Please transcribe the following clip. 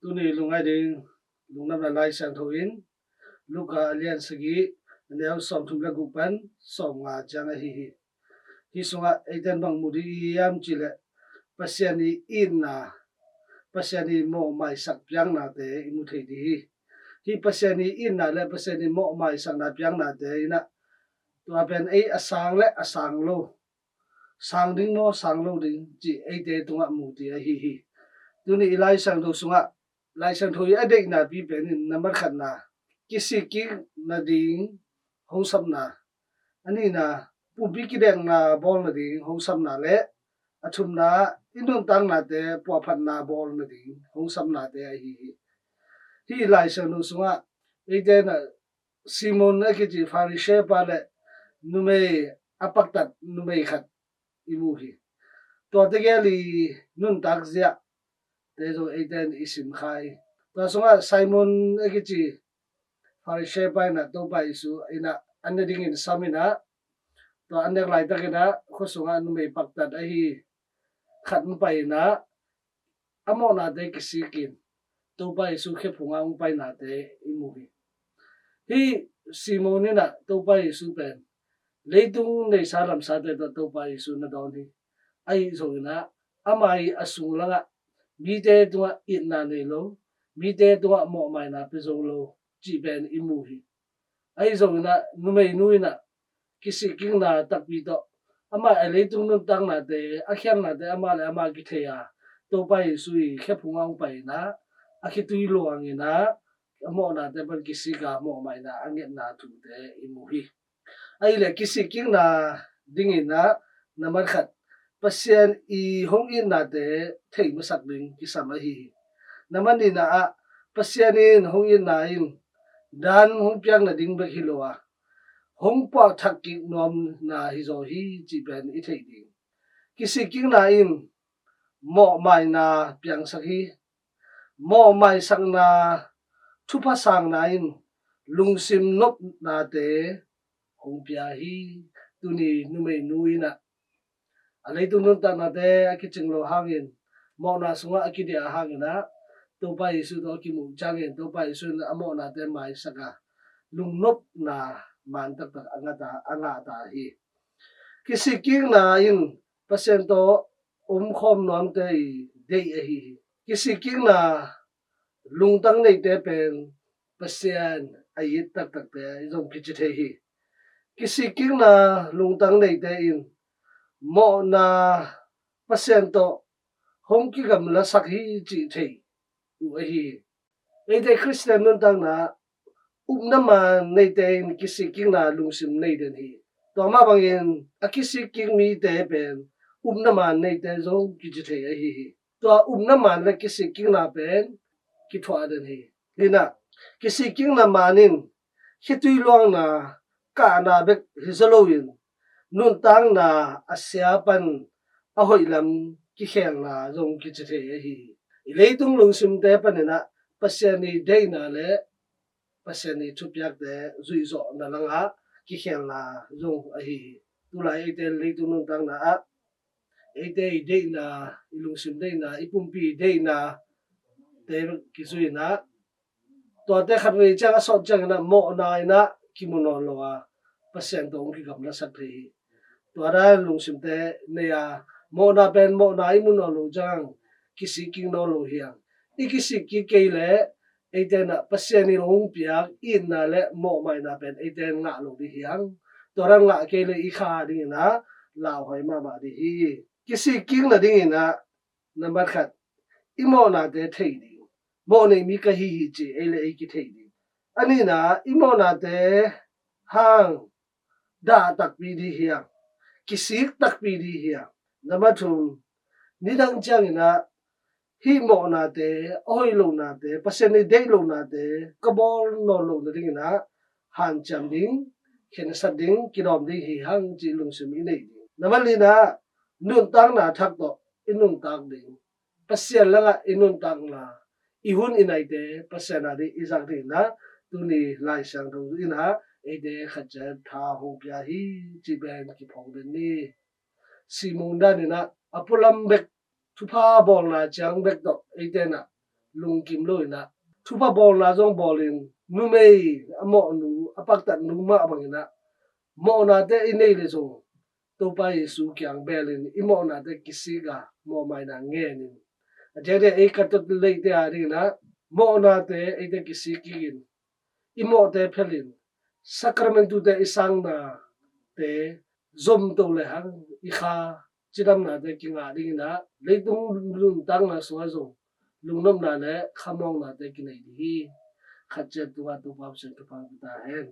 tu ni lungai ding lungnam la lai sang thoin luka alian sagi neu som thum la gupan som nga chang hi sunga eiten bang mudi yam chile pasiani inna pasiani mo mai sak piang na te imu thei di hi pasiani inna le pasiani mo mai sak na piang na te ina tua pen ei asang le asang lo sang ding mo sang lo ding chi ei te tunga mu ti hi tu ni lai sang do sunga lai sang thoi ade na pi pen number khat na kisi ki na ding hong sam na ani na pu bi ki deng na bol na ding hong sam na le athum na inun tang na te po phat na bol na ding hong sam na te hi lai sang do sunga ei te na simon na ki ji pharisee pa le nume apak tat nume khat imu hi to te ge li nun tak zia te zo ei ten isim khai ta sunga simon na ki ji pharisee pa na to pa isu ina anna ding in samina to anek lai ta ke na khosunga nume pak tat a hi khat pa na amo na te kisikin to pa isu khe phunga ung pa na te imu hi simon na to pa isu pen leitung nei salam sa te to pa isu na don hi ai zo na amai asung langa mi te tua in na nei lo mi te tua mo mai na pe zo lo chi ben imu hi ai zo na nu mei nui na kisi king na tak pi to ama leitung nun tang na te a khyam na te ama le ama ki the ya to pa isu hi khe phunga ung pa na a khi tui lo ang na mo na te ban kisi ka mo mai na anget na thu te imu hi ai le kisi king na ding na number khat pasien i hong in na te thei ma sak ding ki sama hi namani na a pasien in hong in na in dan hong piang na ding ba hilowa hong pa thak ki nom na hi zo hi chi ben i thei ding kisi king na in mo mai na piang sak hi mo mai sang na thu pa sang na in lungsim nop na te hong pia hi tu ni nu mei nui na alei tu nun ta na te aki ching lo hangin mo na sunga aki dia hangin na to pa isu to ki mu changin to pa isu na amo na te mai saka lung nop na man tak tak anga ta hi kisi king na in pasien to khom nom te dei a hi kisi king na lung tang nei te pen pasien ai tak tak te jong ki chi the hi kisi king na lung tang nei te in mo na pasien to hong ki gam la sak hi chi thei u a hi ei te christian nun tang na na ma nei te in kisi king na lung sim nei den hi to ma bangin a kisi king mi te pen na ma nei te jong ki chi thei a hi to na ma la kisi king na pen ki thwa den hi lina kisi king na manin hitui luang na ka na bek hizaloin nun tang na asyapan ahoi lam ki kheng na jong ki chhe hi leitung lung sim te panena pasiani deina le pasiani chupyak te zuizo na langa ki kheng na jong a hi tulai te leitung nun tang na a ete deina lung sim deina ipumpi deina te ki zuina to te khatwe chang so chang na mo na ina kimono lowa pasien to ki gam na sak thi to ra lung sim te ne ya mo na pen mo na I mun lo chang kisi king no lo hiang I kisi ki ke le ete na pasien ni hong pia in na le mo mai na pen ete nga lo di hiang to ra nga ke le I kha ding na la hoi ma di hi kisi king na ding na number khat I mo na te thei di mo nei mi ka hi chi ele I ki thei di ani na I mo na te hang da tak pi di hiang kisik tak pi di hiang nama thum ni dang chang na hi mo na te oi lo na te pasen ni dei lo na te kabol no lo na ding na han cham ding khen sa ding ki dom ding hi hang chi lung sim I nei nama li na nun tang na thak to inun tang ding pasien langa inun tang na ihun inai te pasien na di izak ding na tu ni lai sang do ina ede khacha tha ho pya hi chi ben ki phong den ni simon da ni na apulam bek thupa bol na chang bek to ede na lung kim loi na thupa bol na jong bolin nu mei amo nu apak tat nu ma bangina mo na te inei le jong to pa yesu kyang belin imo na te kisiga mo mai na nge ni ajere e katot le te ari na mo na te e te kisikin imo te phelin sacramentu te isang na te zom to le hang I kha chidam na te kinga ding na leitung lung tang na so zo lungnom na le khamong na te kinai di khatche tu pa sen tu pa ta hen